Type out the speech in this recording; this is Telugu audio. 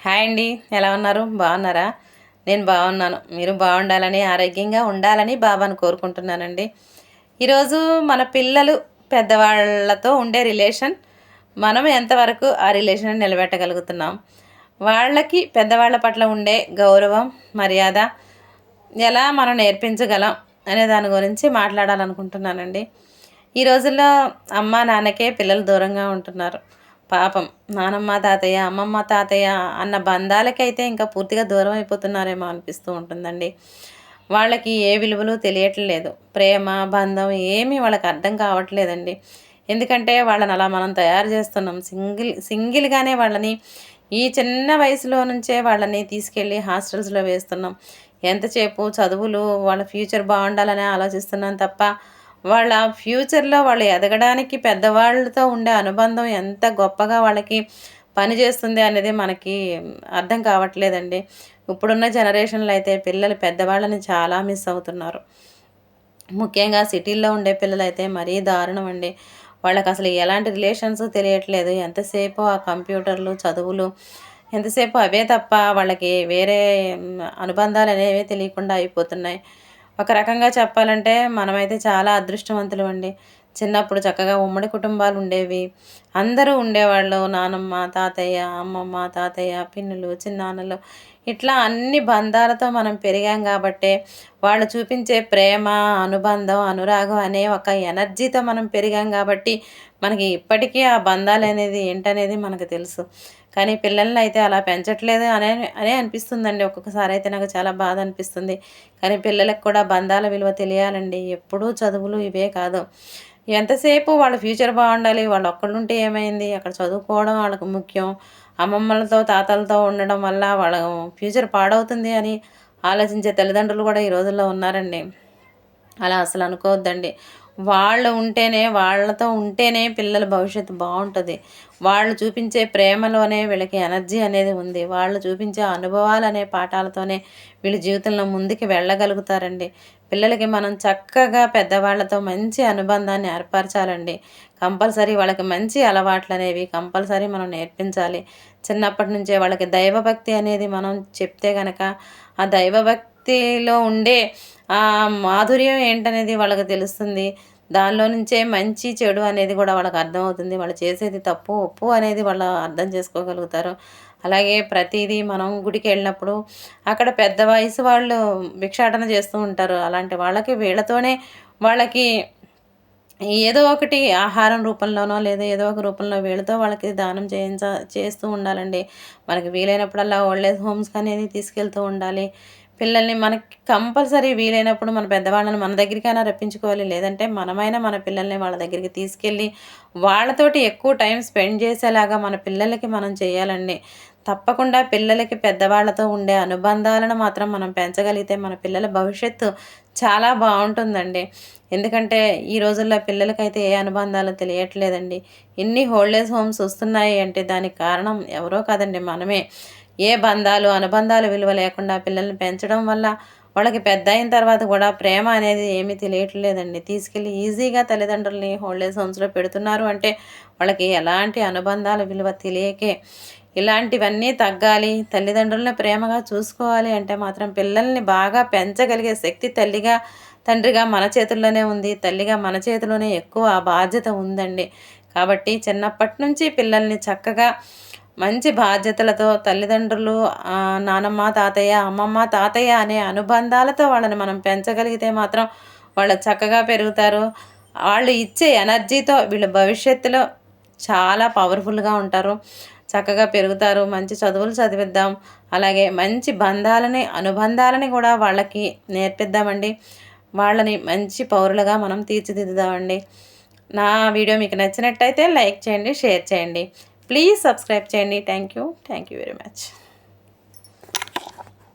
హాయ్ అండి, ఎలా ఉన్నారు? బాగున్నారా? నేను బాగున్నాను. మీరు బాగుండాలని, ఆరోగ్యంగా ఉండాలని బాబాను కోరుకుంటున్నానండి. ఈరోజు మన పిల్లలు పెద్దవాళ్ళతో ఉండే రిలేషన్, మనం ఎంతవరకు ఆ రిలేషన్ నిలబెట్టగలుగుతున్నాం, వాళ్ళకి పెద్దవాళ్ళ పట్ల ఉండే గౌరవం, మర్యాద ఎలా మనం నేర్పించగలం అనే దాని గురించి మాట్లాడాలనుకుంటున్నానండి. ఈ రోజుల్లో అమ్మ నాన్నకే పిల్లలు దూరంగా ఉంటున్నారు. పాపం నానమ్మ తాతయ్య, అమ్మమ్మ తాతయ్య అన్న బంధాలకైతే ఇంకా పూర్తిగా దూరం అయిపోతున్నారేమో అనిపిస్తూ ఉంటుందండి. వాళ్ళకి ఏ విలువలు తెలియట్లేదు. ప్రేమ, బంధం ఏమీ వాళ్ళకి అర్థం కావట్లేదండి. ఎందుకంటే వాళ్ళని అలా మనం తయారు చేస్తున్నాం. సింగిల్గానే వాళ్ళని ఈ చిన్న వయసులో నుంచే వాళ్ళని తీసుకెళ్ళి హాస్టల్స్లో వేస్తున్నాం. ఎంతసేపు చదువులు, వాళ్ళ ఫ్యూచర్ బాగుండాలని ఆలోచిస్తున్నాం తప్ప, వాళ్ళ ఫ్యూచర్‌లో వాళ్ళు ఎదగడానికి పెద్దవాళ్ళతో ఉండే అనుబంధం ఎంత గొప్పగా వాళ్ళకి పనిచేస్తుంది అనేది మనకి అర్థం కావట్లేదండి. ఇప్పుడున్న జనరేషన్‌లో అయితే పిల్లలు పెద్దవాళ్ళని చాలా మిస్ అవుతున్నారు. ముఖ్యంగా సిటీల్లో ఉండే పిల్లలైతే మరీ దారుణం అండి. వాళ్ళకసలు ఎలాంటి రిలేషన్స్ తెలియట్లేదు. ఎంతసేపు ఆ కంప్యూటర్లు, చదువులు, ఎంతసేపు అవే తప్ప వాళ్ళకి వేరే అనుబంధాలనేవి తెలియకుండా అయిపోతున్నాయి. ఒక రకంగా చెప్పాలంటే మనమైతే చాలా అదృష్టవంతులమండి. చిన్నప్పుడు చక్కగా ఉమ్మడి కుటుంబాలు ఉండేవి. అందరూ ఉండేవాళ్ళు. నానమ్మ, తాతయ్య, అమ్మమ్మ, తాతయ్య, పిన్నులు, చిన్నాన్నలు ఇట్లా అన్ని బంధాలతో మనం పెరిగాం కాబట్టే, వాళ్ళు చూపించే ప్రేమ, అనుబంధం, అనురాగం అనే ఒక ఎనర్జీతో మనం పెరిగాం కాబట్టి, మనకి ఇప్పటికీ ఆ బంధాలనేది ఏంటనేది మనకు తెలుసు. కానీ పిల్లల్ని అయితే అలా పెంచట్లేదు అనే అనిపిస్తుందండి. ఒక్కొక్కసారి అయితే నాకు చాలా బాధ అనిపిస్తుంది. కానీ పిల్లలకు కూడా బంధాల విలువ తెలియాలండి. ఎప్పుడూ చదువులు ఇవే కాదు. ఎంతసేపు వాళ్ళ ఫ్యూచర్ బాగుండాలి. వాళ్ళు ఒక్కళ్ళుంటే ఏమైంది? అక్కడ చదువుకోవడం వాళ్ళకి ముఖ్యం. అమ్మమ్మలతో, తాతలతో ఉండడం వల్ల వాళ్ళ ఫ్యూచర్ పాడవుతుంది అని ఆలోచించే తల్లిదండ్రులు కూడా ఈ రోజుల్లో ఉన్నారండి. అలా అసలు అనుకోవద్దండి. వాళ్ళతో ఉంటేనే పిల్లల భవిష్యత్తు బావుంటది. వాళ్ళు చూపించే ప్రేమలోనే వీళ్ళకి ఎనర్జీ అనేది ఉంది. వాళ్ళు చూపించే అనుభవాలనే పాఠాలతోనే వీళ్ళు జీవితంలో ముందుకు వెళ్ళగలుగుతారండి. పిల్లలకి మనం చక్కగా పెద్దవాళ్ళతో మంచి అనుబంధాన్ని ఏర్పరచాలండి. కంపల్సరీ వాళ్ళకి మంచి అలవాట్లనేవి కంపల్సరీ మనం నేర్పించాలి. చిన్నప్పటి నుంచే వాళ్ళకి దైవభక్తి అనేది మనం చెప్తే గనక, ఆ దైవభక్తిలో ఉండే మాధుర్యం ఏంటనేది వాళ్ళకి తెలుస్తుంది. దానిలో నుంచే మంచి, చెడు అనేది కూడా వాళ్ళకి అర్థమవుతుంది. వాళ్ళు చేసేది తప్పు, ఒప్పు అనేది వాళ్ళు అర్థం చేసుకోగలుగుతారు. అలాగే ప్రతీదీ మనం గుడికెళ్ళినప్పుడు అక్కడ పెద్ద వయసు వాళ్ళు భిక్షాటన చేస్తూ ఉంటారు. అలాంటి వాళ్ళకి వీళ్ళతోనే వాళ్ళకి ఏదో ఒకటి ఆహారం రూపంలోనో లేదా ఏదో ఒక రూపంలో వీళ్ళతో వాళ్ళకి దానం చేస్తూ ఉండాలండి. మనకి వీలైనప్పుడల్లా ఓల్డ్ ఏజ్ హోమ్స్‌కి అనేది తీసుకెళ్తూ ఉండాలి. పిల్లల్ని మనకి కంపల్సరీ వీలైనప్పుడు మన పెద్దవాళ్ళని మన దగ్గరికైనా రప్పించుకోవాలి. లేదంటే మనమైనా మన పిల్లల్ని వాళ్ళ దగ్గరికి తీసుకెళ్ళి వాళ్ళతోటి ఎక్కువ టైం స్పెండ్ చేసేలాగా మన పిల్లలకి మనం చేయాలండి. తప్పకుండా పిల్లలకి పెద్దవాళ్ళతో ఉండే అనుబంధాలను మాత్రం మనం పెంచగలిగితే మన పిల్లల భవిష్యత్తు చాలా బావుంటుందండి. ఎందుకంటే ఈ రోజుల్లో పిల్లలకైతే ఏ అనుబంధాలు తెలియట్లేదండి. ఎన్ని ఓల్డ్ ఏజ్ హోమ్స్ వస్తున్నాయి అంటే దానికి కారణం ఎవరో కాదండి మనమే. ఏ బంధాలు, అనుబంధాలు విలువ లేకుండా పిల్లల్ని పెంచడం వల్ల వాళ్ళకి పెద్దయిన తర్వాత కూడా ప్రేమ అనేది ఏమీ తెలియట్లేదండి. తీసుకెళ్ళి ఈజీగా తల్లిదండ్రులని ఓల్డ్ ఏజ్ హోమ్స్‌లో పెడుతున్నారు అంటే వాళ్ళకి ఎలాంటి అనుబంధాల విలువ తెలియకే. ఇలాంటివన్నీ తగ్గాలి. తల్లిదండ్రులని ప్రేమగా చూసుకోవాలి అంటే మాత్రం పిల్లల్ని బాగా పెంచగలిగే శక్తి తండ్రిగా మన చేతుల్లోనే ఉంది. తల్లిగా మన చేతిలోనే ఎక్కువ ఆ బాధ్యత ఉందండి. కాబట్టి చిన్నప్పటి నుంచి పిల్లల్ని చక్కగా మంచి బాధ్యతలతో తల్లిదండ్రులు, నానమ్మ, తాతయ్య, అమ్మమ్మ, తాతయ్య అనే అనుబంధాలతో వాళ్ళని మనం పెంచగలిగితే మాత్రం వాళ్ళు చక్కగా పెరుగుతారు. వాళ్ళు ఇచ్చే ఎనర్జీతో వీళ్ళు భవిష్యత్తులో చాలా పవర్‌ఫుల్‌గా ఉంటారు. చక్కగా పెరుగుతారు. మంచి చదువులు చదివిద్దాం. అలాగే మంచి అనుబంధాలని కూడా వాళ్ళకి నేర్పిద్దామండి. వాళ్ళని మంచి పౌరులుగా మనం తీర్చిదిద్దుదామండి. నా వీడియో మీకు నచ్చినట్టయితే లైక్ చేయండి, షేర్ చేయండి. ప్లీజ్ సబ్స్క్రైబ్ చేయండి. Thank you very much.